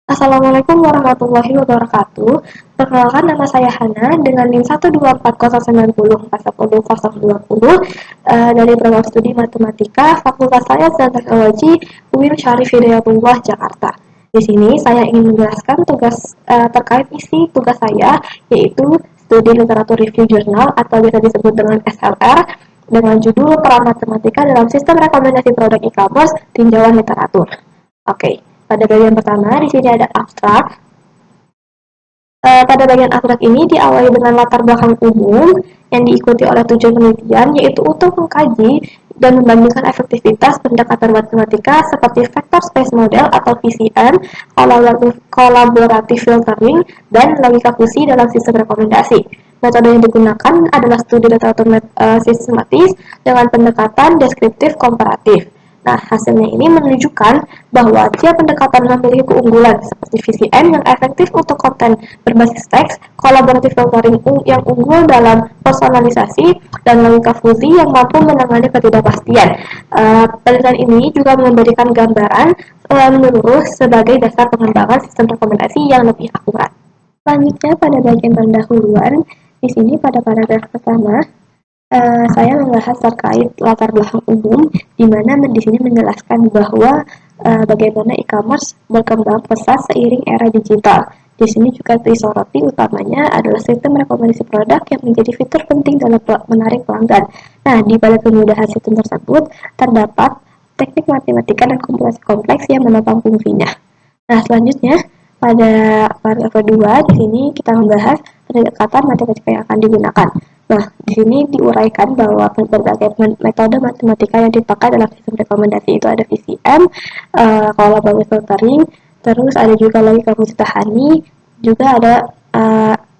Assalamualaikum warahmatullahi wabarakatuh. Perkenalkan, nama saya Hana dengan NIM 12409041020 dari program studi Matematika Fakultas Sains dan Teknologi UIN Syarif Hidayatullah Jakarta. Di sini saya ingin menjelaskan terkait isi tugas saya, yaitu studi literatur review jurnal atau biasa disebut dengan SLR, dengan judul Peran Matematika dalam Sistem Rekomendasi Produk E-commerce Tinjauan Literatur. Oke, pada bagian pertama di sini ada abstrak. Pada bagian abstrak ini diawali dengan latar belakang umum yang diikuti oleh tujuan penelitian, yaitu untuk mengkaji dan membandingkan efektivitas pendekatan matematika seperti vector space model atau VCM, collaborative filtering, dan logika fusi dalam sistem rekomendasi. Metode yang digunakan adalah studi literatur sistematis dengan pendekatan deskriptif komparatif. Nah, hasilnya ini menunjukkan bahwa tiap pendekatan memiliki keunggulan seperti VCM yang efektif untuk konten berbasis teks, kolaboratif filtering yang unggul dalam personalisasi, dan logika fusi yang mampu menangani ketidakpastian. Penelitian ini juga memberikan gambaran menyeluruh sebagai dasar pengembangan sistem rekomendasi yang lebih akurat. Selanjutnya pada bagian pendahuluan, di sini pada paragraf pertama saya membahas terkait latar belakang umum, di mana di sini menjelaskan bahwa bagaimana e-commerce berkembang pesat seiring era digital. Di sini juga disoroti utamanya adalah sistem rekomendasi produk yang menjadi fitur penting dalam menarik pelanggan. Nah, di balik kemudahan sistem tersebut terdapat teknik matematika dan komputasi kompleks yang menopang fungsinya. Nah, selanjutnya pada paragraf kedua di sini kita membahas pendekatan matematika yang akan digunakan. Nah, di sini diuraikan bahwa berbagai metode matematika yang dipakai dalam sistem rekomendasi itu ada VCM, collaborative filtering, terus ada juga logika mustahani, juga ada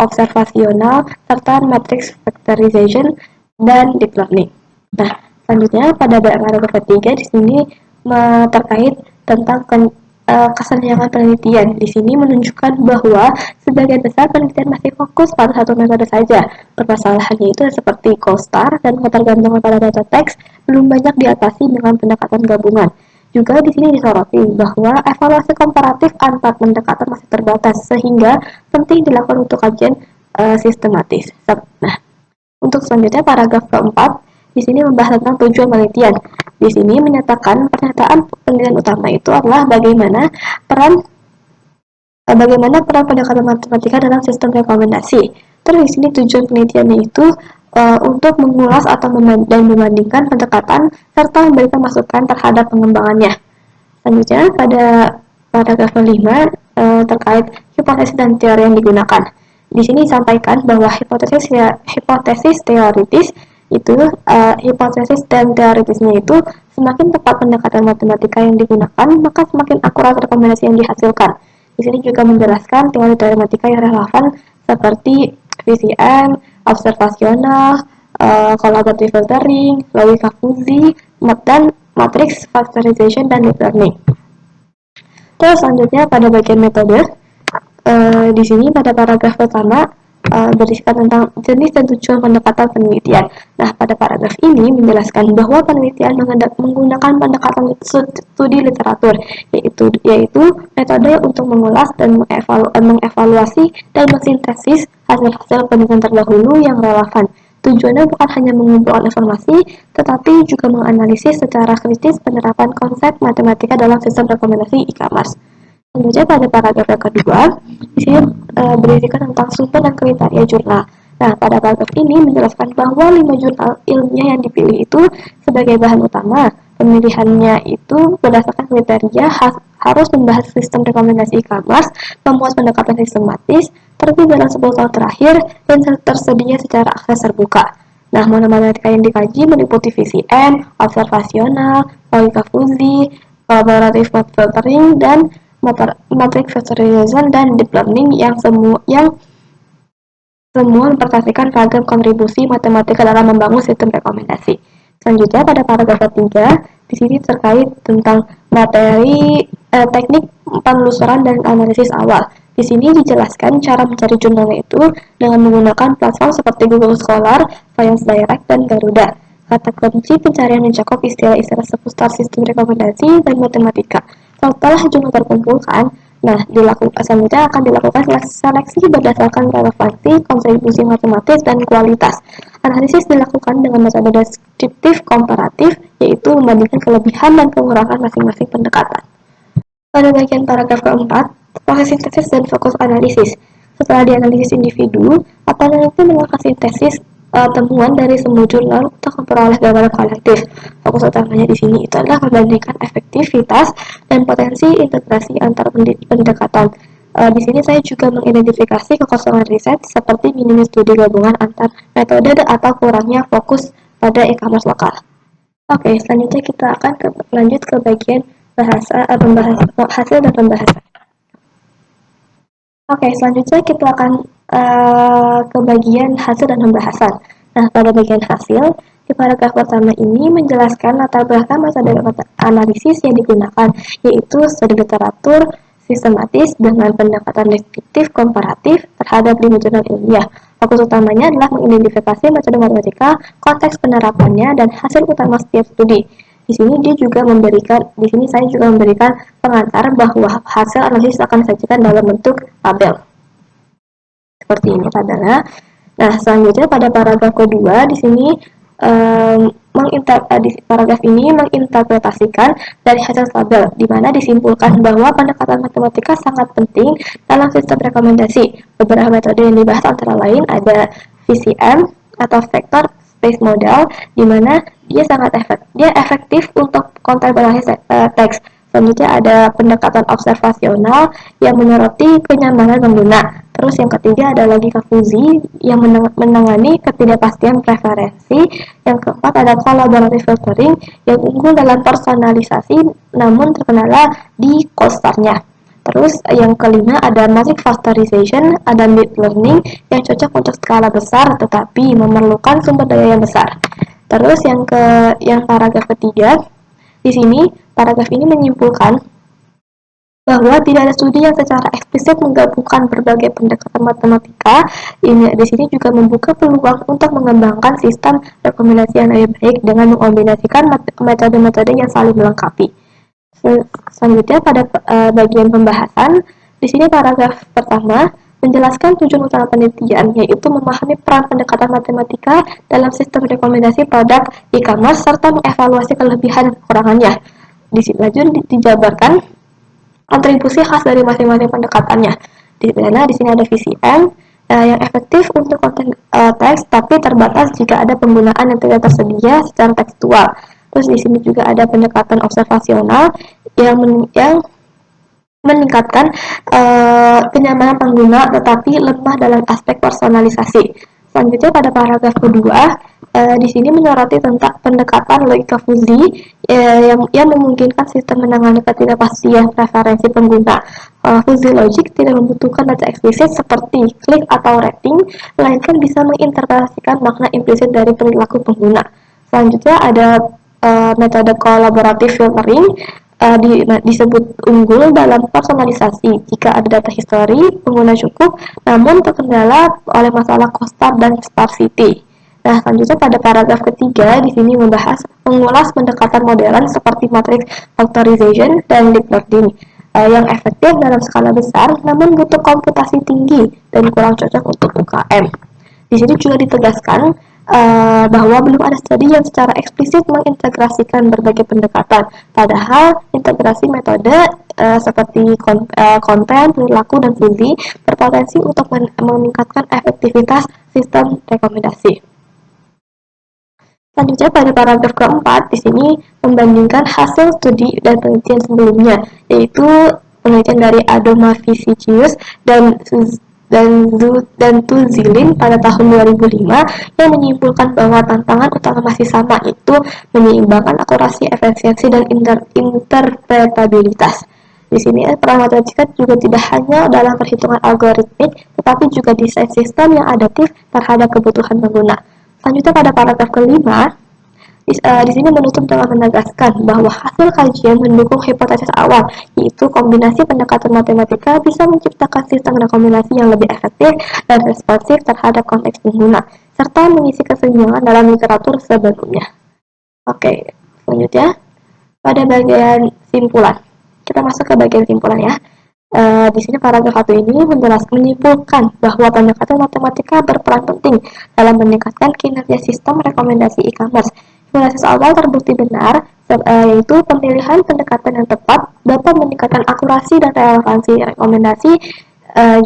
observasional, serta matrix factorization dan deep learning. Nah, selanjutnya pada paragraf ketiga di sini terkait tentang kesenjangan penelitian. Di sini menunjukkan bahwa sebagian besar penelitian masih fokus pada satu metode saja. Permasalahannya itu seperti gold star dan ketergantungan pada data teks belum banyak diatasi dengan pendekatan gabungan. Juga di sini disoroti bahwa evaluasi komparatif antar pendekatan masih terbatas, sehingga penting dilakukan untuk kajian sistematis. Nah, untuk selanjutnya paragraf keempat di sini membahas tentang tujuan penelitian. Di sini menyatakan pernyataan penelitian utama itu adalah bagaimana peran pendekatan matematika dalam sistem rekomendasi. Terus di sini tujuan penelitiannya itu untuk mengulas atau membandingkan pendekatan serta memberikan masukan terhadap pengembangannya. Selanjutnya pada paragraf kelima terkait hipotesis dan teori yang digunakan. Di sini disampaikan bahwa hipotesis teoritis itu hipotesis dan teoritisnya itu semakin tepat pendekatan matematika yang digunakan, maka semakin akurat rekomendasi yang dihasilkan. Di sini juga menjelaskan teori-teori matematika yang relevan seperti VCM, observasional, collaborative filtering, logika fusi, dan matrix factorization dan deep learning. Terus selanjutnya pada bagian metode, di sini pada paragraf pertama berisikan tentang jenis dan tujuan pendekatan penelitian. Nah, pada paragraf ini menjelaskan bahwa penelitian menggunakan pendekatan studi literatur, yaitu metode untuk mengulas dan mengevaluasi dan mensintesis hasil-hasil penelitian terdahulu yang relevan. Tujuannya bukan hanya mengumpulkan informasi, tetapi juga menganalisis secara kritis penerapan konsep matematika dalam sistem rekomendasi e-commerce. Selanjutnya pada paragraf yang kedua, di sini berisikan tentang sumber dan kriteria jurnal. Nah, pada paragraf ini menjelaskan bahwa 5 jurnal ilmiah yang dipilih itu sebagai bahan utama. Pemilihannya itu berdasarkan kriteria harus membahas sistem rekomendasi e-commerce, memuat pendekatan sistematis, terbit dalam 10 tahun terakhir, dan tersedia secara akses terbuka. Nah, matematika yang dikaji meliputi VCM, observasional, logika fusi, collaborative filtering, dan matrix factorization dan deep learning yang semua mempresentasikan ragam kontribusi matematika dalam membangun sistem rekomendasi. Selanjutnya pada paragraf ketiga, di sini terkait tentang teknik penelusuran dan analisis awal. Di sini dijelaskan cara mencari jurnalnya itu dengan menggunakan platform seperti Google Scholar, Science Direct, dan Garuda. Kata kunci pencarian mencakup istilah-istilah seputar sistem rekomendasi dan matematika. Setelah jurnal terkumpulkan, Nah, selanjutnya akan dilakukan seleksi berdasarkan relevansi, kontribusi matematis, dan kualitas. Analisis dilakukan dengan metode deskriptif komparatif, yaitu membandingkan kelebihan dan kekurangan masing-masing pendekatan. Pada bagian paragraf keempat, proses sintesis dan fokus analisis. Setelah dianalisis individu, peneliti melakukan sintesis temuan dari semua jurnal untuk memperoleh gambaran kolektif. Fokus utamanya di sini itu adalah membandingkan efektivitas dan potensi integrasi antar pendekatan. Di sini saya juga mengidentifikasi kekosongan riset seperti minimnya studi gabungan antar metode atau kurangnya fokus pada e-commerce lokal. Oke, selanjutnya kita akan lanjut ke bagian hasil dan pembahasan. Oke, selanjutnya kita akan ke bagian hasil dan pembahasan. Nah, pada bagian hasil, di paragraf pertama ini menjelaskan latar belakang metode analisis yang digunakan, yaitu studi literatur sistematis dengan pendekatan deskriptif komparatif terhadap 5 jurnal ilmiah. Fokus utamanya adalah mengidentifikasi metode matematika, konteks penerapannya, dan hasil utama setiap studi. Di sini saya juga memberikan pengantar bahwa hasil analisis akan disajikan dalam bentuk tabel. Seperti ini tabelnya. Nah, selanjutnya pada paragraf kedua di sini di paragraf ini menginterpretasikan dari hasil tabel, di mana disimpulkan bahwa pendekatan matematika sangat penting dalam sistem rekomendasi. Beberapa metode yang dibahas antara lain ada VCM atau Vector Space Model, di mana dia efektif untuk kontemplasi teks. Selanjutnya ada pendekatan observasional yang menyoroti kenyamanan pengguna. Terus yang ketiga ada logika fuzzy yang menangani ketidakpastian preferensi. Yang keempat ada collaborative filtering yang unggul dalam personalisasi namun terkendala di cost-nya. Terus yang kelima ada matrix factorization, ada deep learning yang cocok untuk skala besar tetapi memerlukan sumber daya yang besar. Terus yang paragraf ketiga, di sini paragraf ini menyimpulkan bahwa tidak ada studi yang secara eksplisit menggabungkan berbagai pendekatan matematika. Di sini juga membuka peluang untuk mengembangkan sistem rekomendasi yang lebih baik dengan mengombinasikan metode-metode yang saling melengkapi. Selanjutnya pada bagian pembahasan, di sini paragraf pertama menjelaskan tujuan utama penelitian, yaitu memahami peran pendekatan matematika dalam sistem rekomendasi produk e-commerce serta mengevaluasi kelebihan dan kekurangannya. Dijabarkan kontribusi khas dari masing-masing pendekatannya. Di sini ada VCM yang efektif untuk konten teks, tapi terbatas jika ada penggunaan yang tidak tersedia secara tekstual. Terus di sini juga ada pendekatan observasional yang meningkatkan kenyamanan pengguna, tetapi lemah dalam aspek personalisasi. Selanjutnya pada paragraf kedua, di sini menyoroti tentang pendekatan logika fuzzy yang memungkinkan sistem menangani ketidakpastian preferensi pengguna. Fuzzy logic tidak membutuhkan data eksplisit seperti klik atau rating, melainkan bisa menginterpretasikan makna implisit dari perilaku pengguna. Selanjutnya ada metode collaborative filtering disebut unggul dalam personalisasi jika ada data histori pengguna cukup, namun terkendala oleh masalah cost dan sparsity. Nah, selanjutnya pada paragraf ketiga di sini mengulas pendekatan modern seperti matrix factorization dan deep learning yang efektif dalam skala besar, namun butuh komputasi tinggi dan kurang cocok untuk UKM. Di sini juga ditegaskan bahwa belum ada studi yang secara eksplisit mengintegrasikan berbagai pendekatan. Padahal integrasi metode seperti konten, perilaku, dan fuzzy berpotensi untuk meningkatkan efektivitas sistem rekomendasi. Selanjutnya pada paragraf keempat di sini membandingkan hasil studi dan penelitian sebelumnya, yaitu penelitian dari Adomavicius dan Tuzilin pada tahun 2005 yang menyimpulkan bahwa tantangan utama masih sama, yaitu menyeimbangkan akurasi, efisiensi, dan interpretabilitas. Di sini peran matematika juga tidak hanya dalam perhitungan algoritmik, tetapi juga desain sistem yang adaptif terhadap kebutuhan pengguna. Selanjutnya pada paragraf kelima, di sini menutup dengan menegaskan bahwa hasil kajian mendukung hipotesis awal, yaitu kombinasi pendekatan matematika bisa menciptakan sistem rekomendasi yang lebih efektif dan responsif terhadap konteks pengguna, serta mengisi kesenjangan dalam literatur sebelumnya. Oke, selanjutnya pada bagian simpulan. Kita masuk ke bagian simpulan ya. Di sini paragraf 1 ini menyimpulkan bahwa pendekatan matematika berperan penting dalam meningkatkan kinerja sistem rekomendasi e-commerce. Hipotesis awal terbukti benar, yaitu pemilihan pendekatan yang tepat dapat meningkatkan akurasi dan relevansi rekomendasi.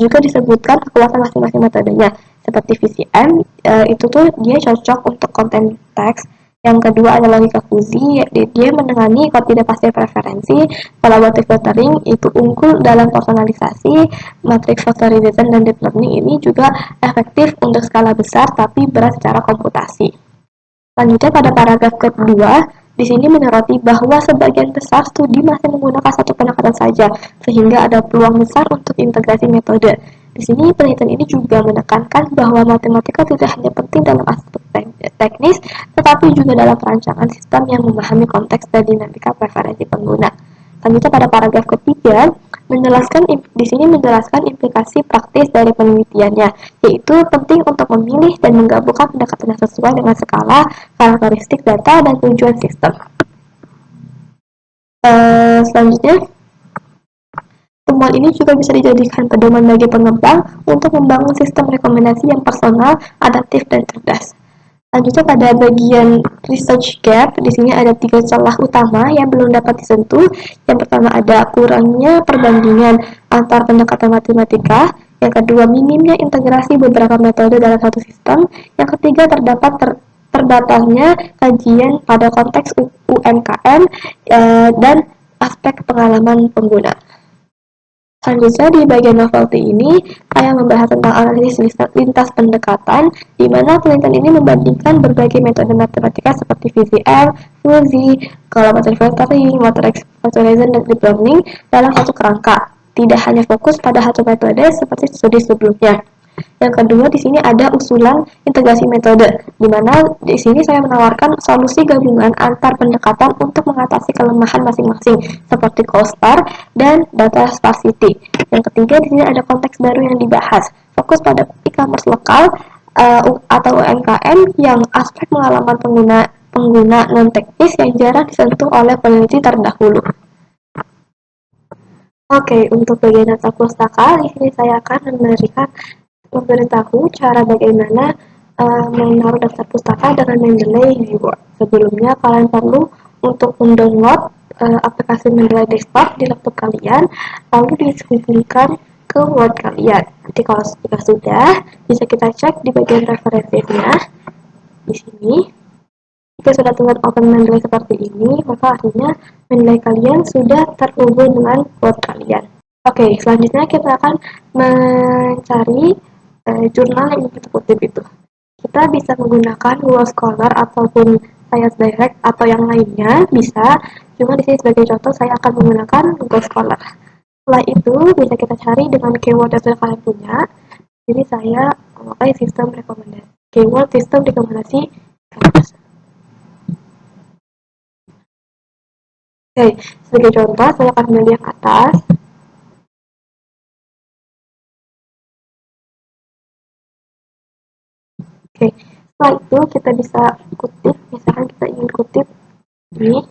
Juga disebutkan kekuatan masing-masing metodenya. Seperti VCM, itu tuh dia cocok untuk konten teks. Yang kedua adalah logika fuzzy, dia menangani kalau tidak pasti preferensi. Collaborative filtering itu unggul dalam personalisasi. Matrix factorization dan deep learning ini juga efektif untuk skala besar tapi berat secara komputasi. Selanjutnya pada paragraf kedua, di sini menyoroti bahwa sebagian besar studi masih menggunakan satu pendekatan saja, sehingga ada peluang besar untuk integrasi metode. Di sini penelitian ini juga menekankan bahwa matematika tidak hanya penting dalam aspek teknis, tetapi juga dalam perancangan sistem yang memahami konteks dan dinamika preferensi pengguna. Selanjutnya pada paragraf ketiga, di sini menjelaskan implikasi praktis dari penelitiannya, yaitu penting untuk memilih dan menggabungkan pendekatan yang sesuai dengan skala, karakteristik data, dan tujuan sistem. Selanjutnya, temuan ini juga bisa dijadikan pedoman bagi pengembang untuk membangun sistem rekomendasi yang personal, adaptif, dan cerdas. Selanjutnya pada bagian research gap, di sini ada 3 celah utama yang belum dapat disentuh. Yang pertama ada kurangnya perbandingan antar pendekatan matematika. Yang kedua, minimnya integrasi beberapa metode dalam satu sistem. Yang ketiga, terdapat terbatasnya kajian pada konteks UMKM dan aspek pengalaman pengguna. Selanjutnya di bagian novelty ini, saya membahas tentang analisis lintas pendekatan, di mana penelitian ini membandingkan berbagai metode matematika seperti VCM, fuzzy, collaborative filtering, matrix factorization, dan deep learning dalam satu kerangka. Tidak hanya fokus pada satu metode seperti studi sebelumnya. Yang kedua, di sini ada usulan integrasi metode, di mana di sini saya menawarkan solusi gabungan antar pendekatan untuk mengatasi kelemahan masing-masing, seperti CoStar dan data sparsity. Yang ketiga, di sini ada konteks baru yang dibahas, fokus pada e-commerce lokal atau UMKM yang aspek pengalaman pengguna non teknis yang jarang disentuh oleh peneliti terdahulu. Oke, untuk bagian data pustaka, di sini saya akan memberitahu cara bagaimana menaruh daftar pustaka dengan Mendeley di Word. Sebelumnya kalian perlu untuk mendownload aplikasi Mendeley Desktop di laptop kalian, lalu dihubungkan ke Word kalian. Nanti kalau jika sudah, bisa kita cek di bagian referensinya di sini. Jika sudah teman open Mendeley seperti ini, maka artinya Mendeley kalian sudah terhubung dengan Word kalian. Oke, selanjutnya kita akan mencari jurnal yang kita kutip itu. Kita bisa menggunakan Google Scholar ataupun Science Direct atau yang lainnya bisa. Cuma di sini sebagai contoh saya akan menggunakan Google Scholar. Setelah itu bisa kita cari dengan keyword yang sudah kalian punya. Jadi saya memakai sistem rekomendasi. Keyword sistem rekomendasi. Oke, sebagai contoh saya akan memilih yang atas. Oke, setelah itu kita bisa kutip, misalkan kita ingin kutip ini.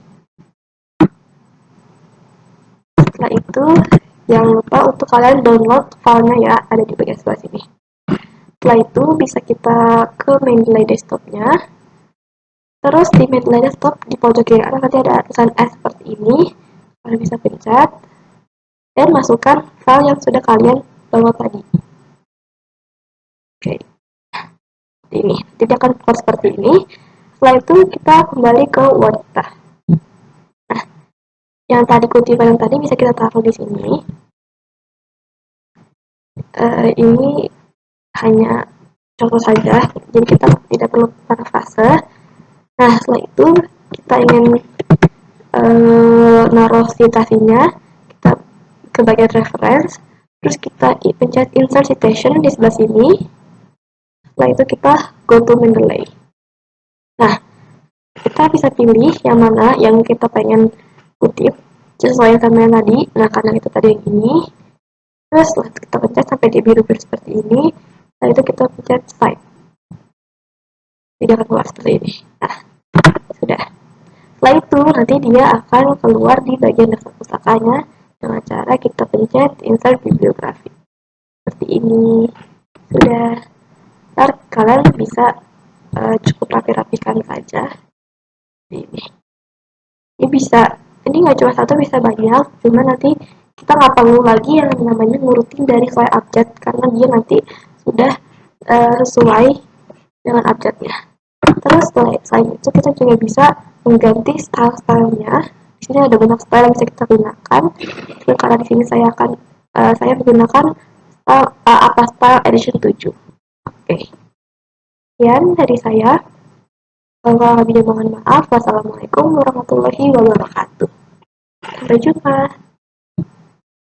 Setelah itu, jangan lupa untuk kalian download filenya ya, ada di bagian sebelah sini. Setelah itu bisa kita ke Mendeley desktopnya. Terus di Mendeley desktop di pojok kiri kanan nanti ada tulisan S seperti ini. Kalian bisa pencet dan masukkan file yang sudah kalian download tadi. Oke, ini tidak akan keluar seperti ini. Setelah itu kita kembali ke Word kita. Nah, yang tadi kutipan yang tadi bisa kita taruh di sini. Ini hanya contoh saja, jadi kita tidak perlu parafrase. Nah, setelah itu kita ingin naruh citasinya, kita ke bagian reference, terus kita pencet insert citation di sebelah sini. Setelah itu kita go to Mendeley. Nah, kita bisa pilih yang mana yang kita pengen kutip sesuai sama yang tadi. Nah, karena itu tadi yang ini. Terus setelah kita pencet sampai di biru-biru seperti ini, setelah itu kita pencet cite. Tidak akan keluar seperti ini. Nah, sudah. Setelah itu nanti dia akan keluar di bagian daftar pustakanya dengan cara kita pencet insert bibliografi seperti ini. Sudah, ntar kalian bisa cukup rapi-rapikan saja ini. Ini bisa, ini nggak cuma satu, bisa banyak, cuma nanti kita nggak perlu lagi yang namanya ngurutin dari file abjad karena dia nanti sudah sesuai dengan abjadnya. Terus selain itu kita juga bisa mengganti style-stylenya. Di sini ada banyak style yang bisa kita gunakan. Karena di sini saya menggunakan style apa style edition 7. Oke. Sekian dari saya. Kalau lebih mohon maaf. Wassalamualaikum warahmatullahi wabarakatuh. Sampai jumpa.